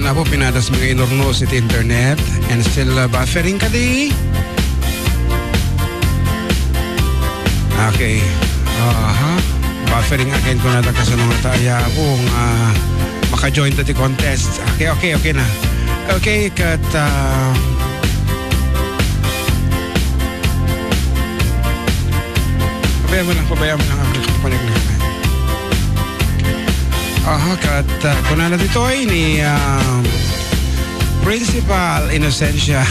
na po pinadas mga inorno sa internet and still buffering ka di. Okay. Buffering again ko na kasunong taya kung maka-join to the contest. Okay na. Okay, kat pabayaan mo lang ako kapanig namin. Kat kunala dito ay ni Principal Inocencia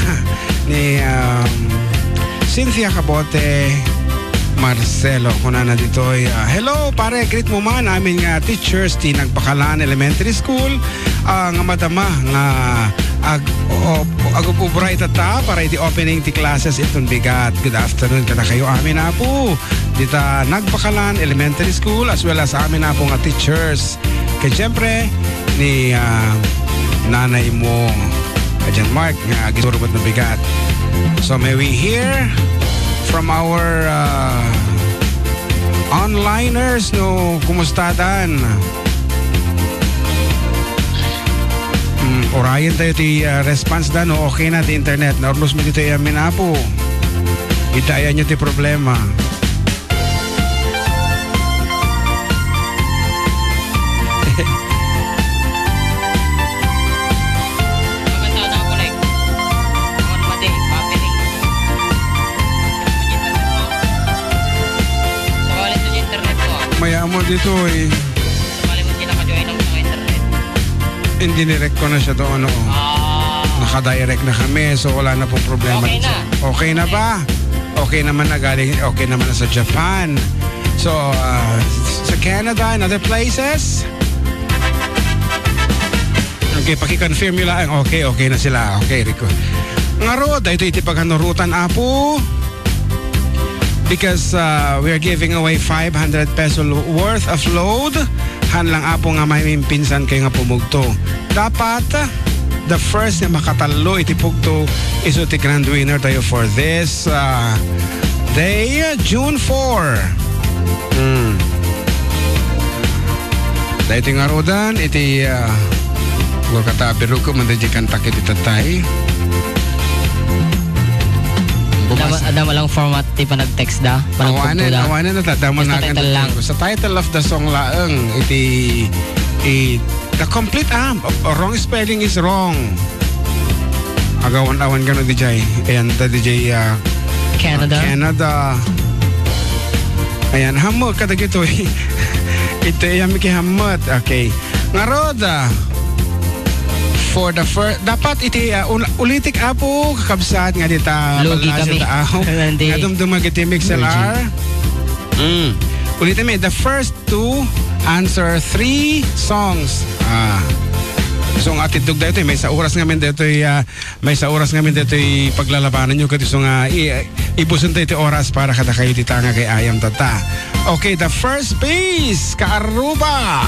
ni Cynthia Cabote Marcelo. Kunana dito ay hello pare, greet mo man aming teachers ti Nagbakalan Elementary School nga madama nga agububra itata para iti opening ti classes itong bigat. Good afternoon kada kayo amin na po dita Nagbakalan Elementary School as well as amin na po nga teachers. Kaya siyempre ni nanay mo Jan Mark nga gisurubot na bigat. So may we hear from our onliners no kumusta dan? Orayan tayo ti response dan no okay na ti internet. Naurlos mo dito yamin na po. Itayan nyo ti problema. Maya mo dito eh. Mali mo din naka-join ng internet. Indirect ko na siya doon. Naka-direct na kami so wala na pong problema. Okay na. Okay na ba? Okay naman na galing. Okay naman na sa Japan. So, sa Canada and other places. Okay, paki-confirm nyo lang. Okay na sila. Okay, Rico. Nga road, ito itipaghanurutan apo. Because we are giving away 500 peso worth of load. Hanlang apo nga may pinsan kayo nga pumugto. Dapat the first na makatalo itipugto is the grand winner tayo for this day, June 4. Dahil ito nga rodan, iti katabiru ko mandajikan takit itatay. Ada lang format ti pa nag-text da. Awanan na tatama na lang. Sa title of the song laeng iti the complete wrong spelling is wrong. Agawan-awan ka no DJ. Ayan ta DJ Canada. Ayan hamot kada gito. Ito yung miki hamot. Okay. Ngaroda. For the first, dapat iti ulitik apo kakabsat nga dita Logi kami nga dumdumag iti MixLR. Ulitin mi the first to answer 3 songs. So nga atidog dito may sa oras ngamin dito paglalabanan nyo kati so nga ibuson tayo oras para kada kayo titanga kay ayam tata. Okay, the first piece Kaaruba.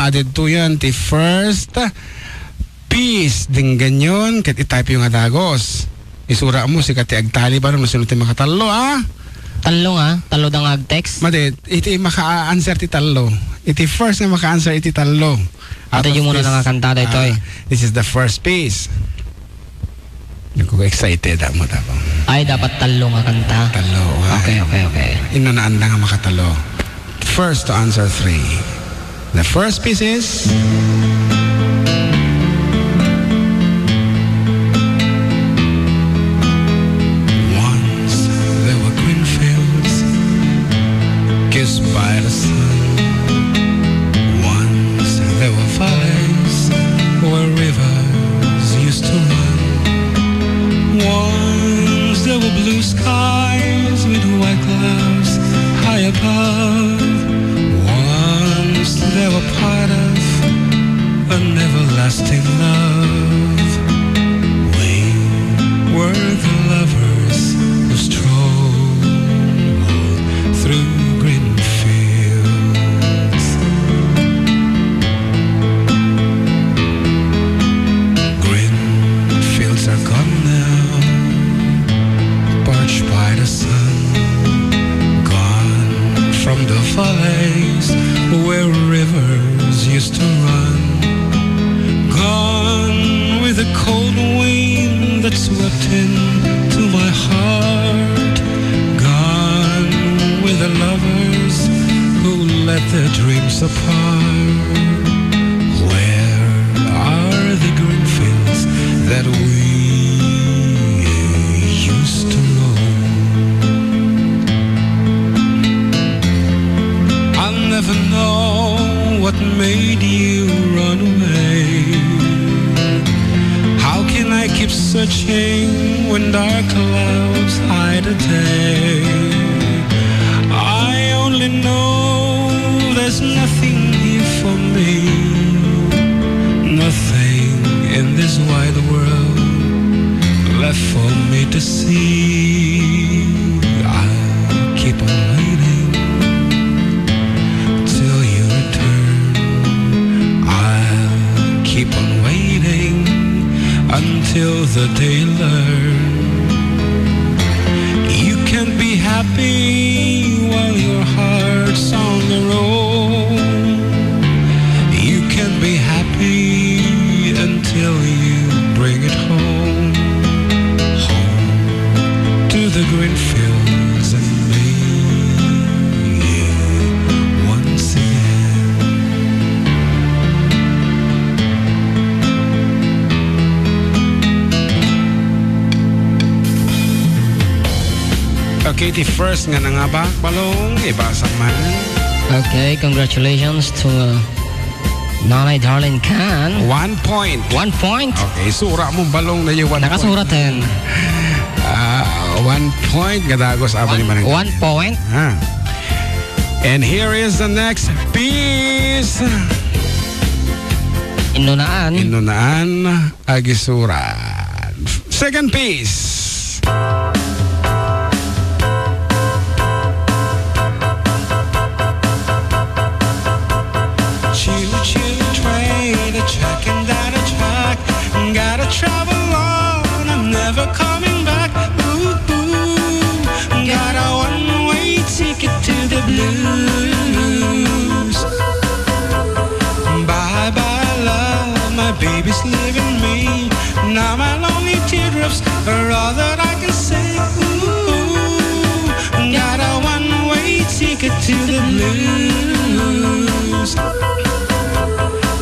Adito yan ti first piece ding ganyan kat itype yung adagos isura mo si kati agtali ba nung nasunod tayo makatalo talo da nga ag-text madi iti maka-answer ti talo iti first na maka-answer iti talo ito yung muna nga kantada ito this is the first piece hindi ko excited mo tapos ay dapat talo nga kanta talo okay inanaan na nga makatalo first to answer 3 the first piece is by the sun. Once there were valleys where rivers used to run. Once there were blue skies with white clouds high above. Once they were part of an everlasting love. We were the lovers who strolled through green fields. Green fields are gone now, parched by the sun. Gone from the valleys where rivers used to run. Gone the cold wind that swept into my heart, gone with the lovers who let their dreams apart. Where are the green fields that we used to roam? I'll never know what made you run away. How can I keep searching when dark clouds hide the day? I only know there's nothing here for me, nothing in this wide world left for me to see. I'll keep on waiting till you return. I'll keep on waiting until the day learn. You can be happy while your heart's on the road. You can be happy until you bring it home, home to the green fields and me once again. Okay, the first nga nga ba, Balong, ibasa man. Okay, congratulations to Nanay Darlene Khan. 1 point. 1 point. Okay, sura mong Balong na yung 1 point. Nakasurat din. 1 point. Gadagos aba ni Manang. 1 point. And here is the next piece. Inunaan. Inunaan agisuran. Second piece. Choo-choo train, a track and down a track. Gotta travel on, I'm never coming back. Ooh, ooh. Got a one-way ticket to the blues. Bye-bye love, my baby's leaving me. Now my lonely teardrops are all that I can say. Ooh, got a one-way ticket to the blues.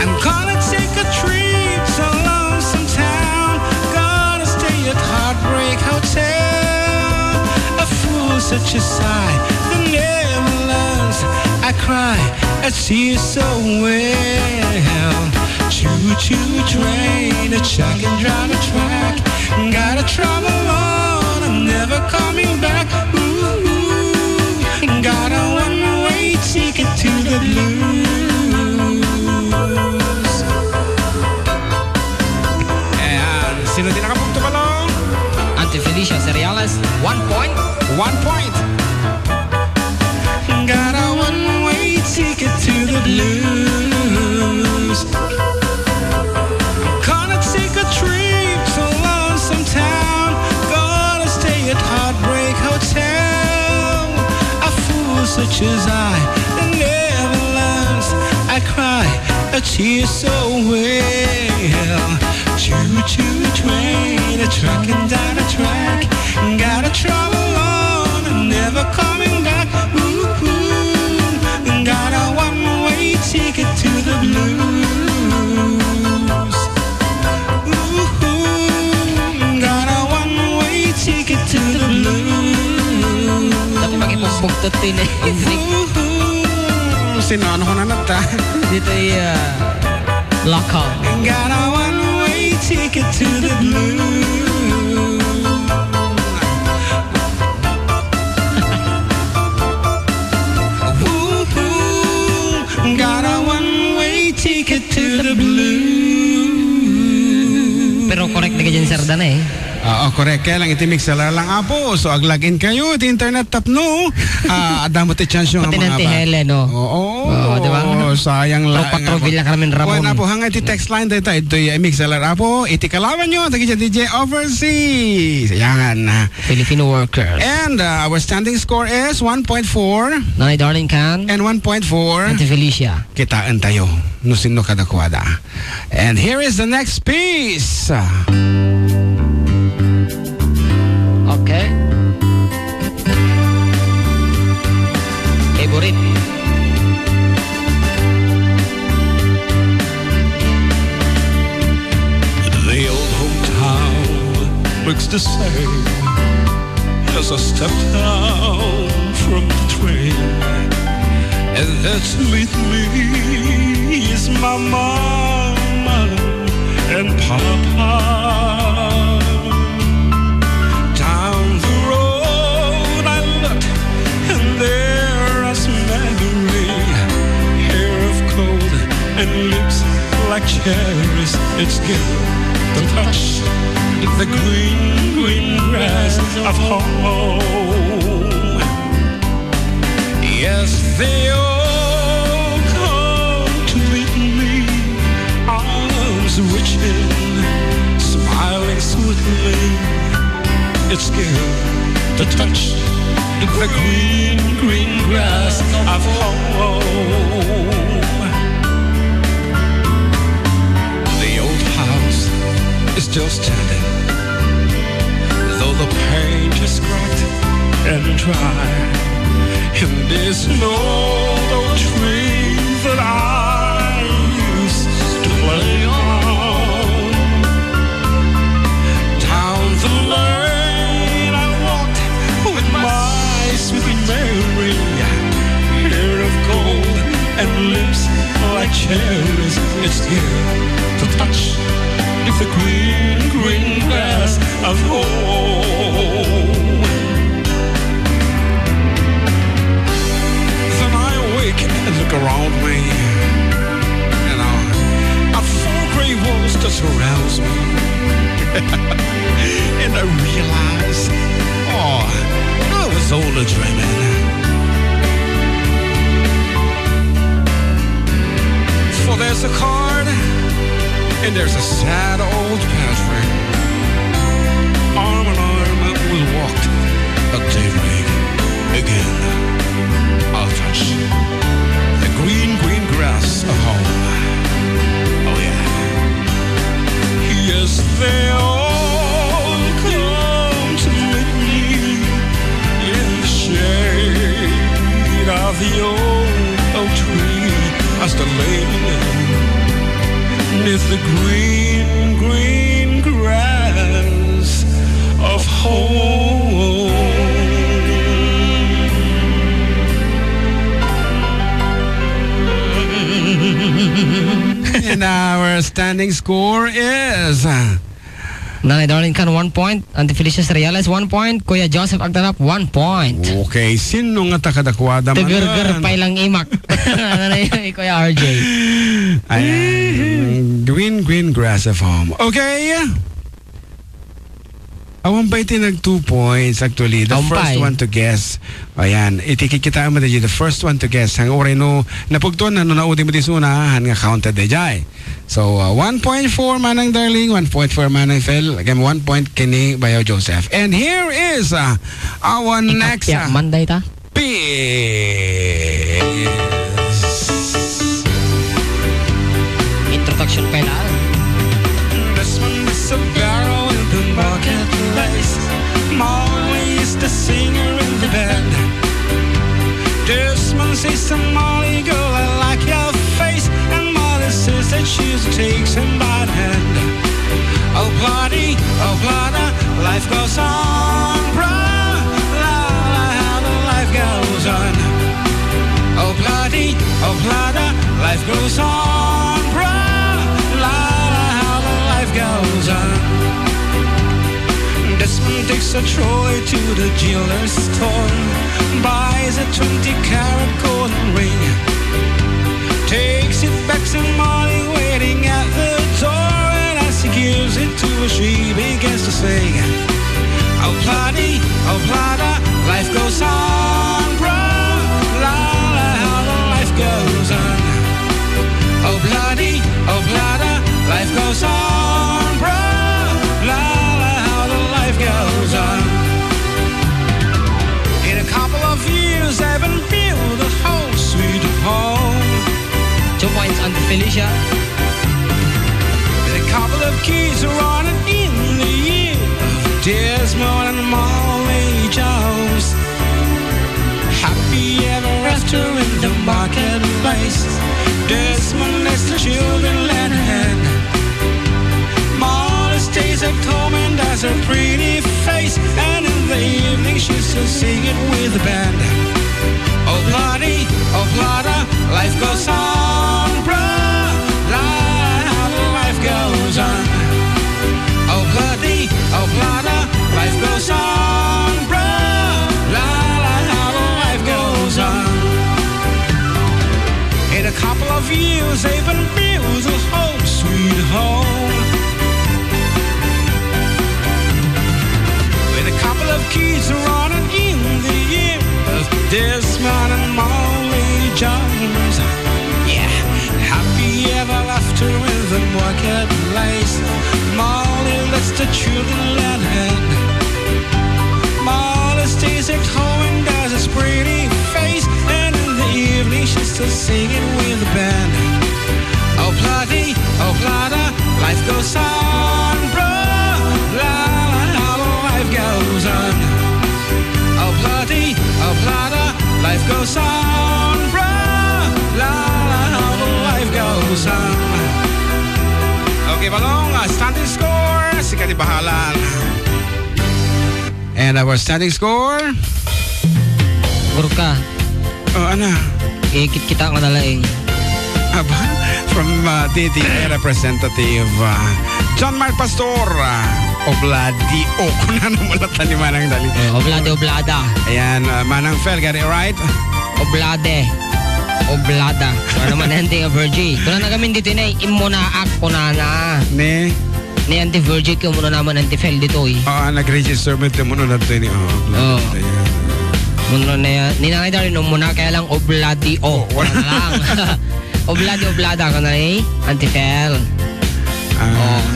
I'm gonna take a trip to a lonesome town. Gonna stay at Heartbreak Hotel. A fool such as I never learns. I cry, I see it so well. Choo-choo train, a chuck and drive a track. Gotta travel on, I'm never coming back. Ooh, got a one-way ticket to the blues. And sino din nakapunto Balong? Auntie Felicia Cereales. 1 point. 1 point. Got a one-way ticket to the blues. Gonna take a trip to a lonesome town. Gonna stay at Heartbreak Hotel. A fool such as I never learns. I cry, I tear so well. Choo-choo train, a trucking down a track. Gotta travel on, I'm never coming back. Ooh, ooh. Got a one-way ticket to the blues. Ooh, ooh. Got a one-way ticket to the blues. Tapi mag-ipugpugtot din eh. Sino ano ko na nagta? Dito ay local. Got a one-way ticket to the blues. Got a one-way ticket to the blues. Pero correct na ka dyan, Sir Dan eh. correct. Kaya lang iti mixer lang apo. So ag-login kayo iti internet tapno. Adamo ti chance yung Pati nanti Helen, no? Oo, diba? Sayang lang. Patrol lang kami Ramon. Bueno, po hanggang iti text line dito. Ito yung mixer apo. Iti kalawan nyo. Tagi siya DJ Overseas. Yan. Filipino workers. And our standing score is 1.4. Nanay Darling Can. And 1.4. Ate Felicia. Kitaan tayo. No sino kadakwada. And here is the next piece. Okay. Favorite. The old hometown looks the same as I step down from the train, and there to meet me is my mama and papa. Down the road I look, and there is Mary, hair of gold and lips like cherries. It's good to touch the green, green grass of home. Yes, they all come to meet me, arms reaching, smiling sweetly. It's good to touch the green, green grass of home. The old house is still standing, though the paint is cracked and dry. And there's no old tree that I used to play on. Down the lane I walked with my sweet Mary, hair of gold and lips like cherries. It's here to touch the green, green grass of home. Then I awake and look around me, you know, a full gray walls that surrounds me. And I realize, I was only dreaming. For there's a card and there's a sad old Patrick, arm in arm we'll walk a daybreak again. I'll touch the green, green grass of home. Oh yeah. Yes, they all come to meet me in the shade of the old oak tree as the lane is the green, green grass of home. And our standing score is Nanay Darling Can 1 point. Ate Felicia Reales 1 point. Kuya Joseph Agdarap 1 point. okay. Sino nga takadakwada man? Tugurgur pa ilang imak. Nanay Kuya RJ. Ayan. Green, green grass of home. Okay. Awan ba iti nag 2 points actually? The first one to guess. Ayan. Itikikita mo di the first one to guess. Ang oray no napugtuan na no naudi mo di sunahan nga counted di jay. So 1.4 manang Darling, 1.4 manang Phil. Again 1 point kini Bayo Joseph. And here is our next Monday ta. piece. Introduction pa lang. This one is a barrel in the marketplace. Molly is the singer in the band. This one says to Molly, girl, I like your face. And Molly says that she takes him by the hand. Oh, bloody, life goes on, bruh. La, la, how the life goes on. Oh, bloody, life goes on, bruh. La, la, how the life goes on. This one takes a Troy to the jeweler's store, buys a 20-carat golden ring, takes it back to Molly waiting at the door, and as he gives it to her, she begins to sing. goes on. Oh bloody, life goes on, bro. La la, how the life goes on. In a couple of years, I've been built a whole sweet home. 2 points on Felicia. With a couple of kids running in the year of Desmond and Molly Jones. Happy ever after in the marketplace. Desmond lets the children lend a hand. Molly stays at home and does her pretty face, and in the evening she's still singing with the band. Oh bloody, life goes on, bruh. Life goes on. Oh bloody, life goes on, bruh. Life goes on. In a couple of years, they've been built a whole sweet home. With a couple of kids running in the year of Desmond and Molly Jones. Yeah, happy ever after in the marketplace. Molly lets the children lend a hand. Molly stays at home and does his pretty face, and in the evening she's still singing with the band. Oh bloody, life goes on, bro. Life goes on. Oh bloody, life goes on, bro. Life goes on. Okay, Balong, standing score, si Kati Bahalan. And our standing score? Gurka. Oh, ano? Ikit kita nga nalaing. Aba, from DTI representative John Mark Pastor. Obladi. Kung na namulatan ni Manang Dali. Oblada. Ayan, Manang Fel, got it right? Oblada. Ano naman hindi nga virgin. Kung na nagamin dito na, imunaak ko na. Ni anti-virgin ko muna naman anti-fel dito eh. Nag-register mo ito muna na ito ni Muna na yan. Ninangay na rin muna, kaya lang obladi wala na lang. Oblada ko na eh. Anti-fel.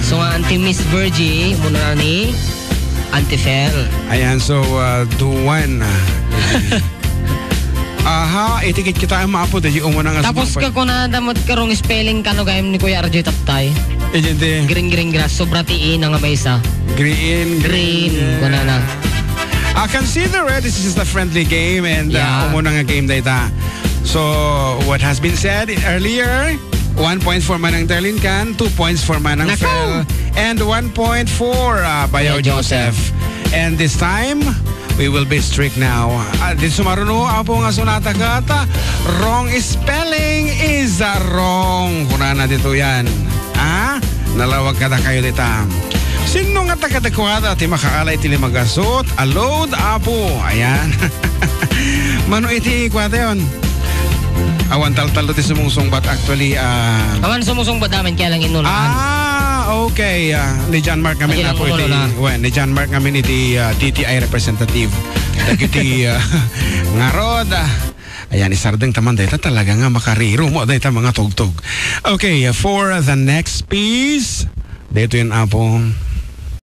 So nga anti-Miss Virgie, muna na ni anti-fel. Ayan, so duwan. Itikit kita ang maapo dahil umuna nga. Tapos ka kung nadamot karong spelling ka no gayam ni Kuya RJ Taptay. Green grass, sobra tiin nga may isa. Green. Kuna na. Consider it, this is a friendly game and umuna nga game data. So, what has been said earlier, 1 point for Manang Terlincan, 2 points for Manang Fel, and 1 point for Bayaw Joseph. And this time, we will be strict now. Di sumaruno apo nga sunata kata. Wrong spelling is wrong. Kuna na dito yan. Nalawag kada kayo dita. Sino nga takadakwada ti makaalay ti magasot? Alod apo. Ayan. Mano iti kwata yun? Awan tal-talo ti sumusong but actually Awan sumusong ba namin kaya lang inulaan? Okay. Ni John Mark kami na po iti. Ni John Mark kami iti TTI representative. Dagiti ngarod. Ayan, isardeng taman data talaga nga makariro mo data mga tugtog. Okay, for the next piece, dito yun apo.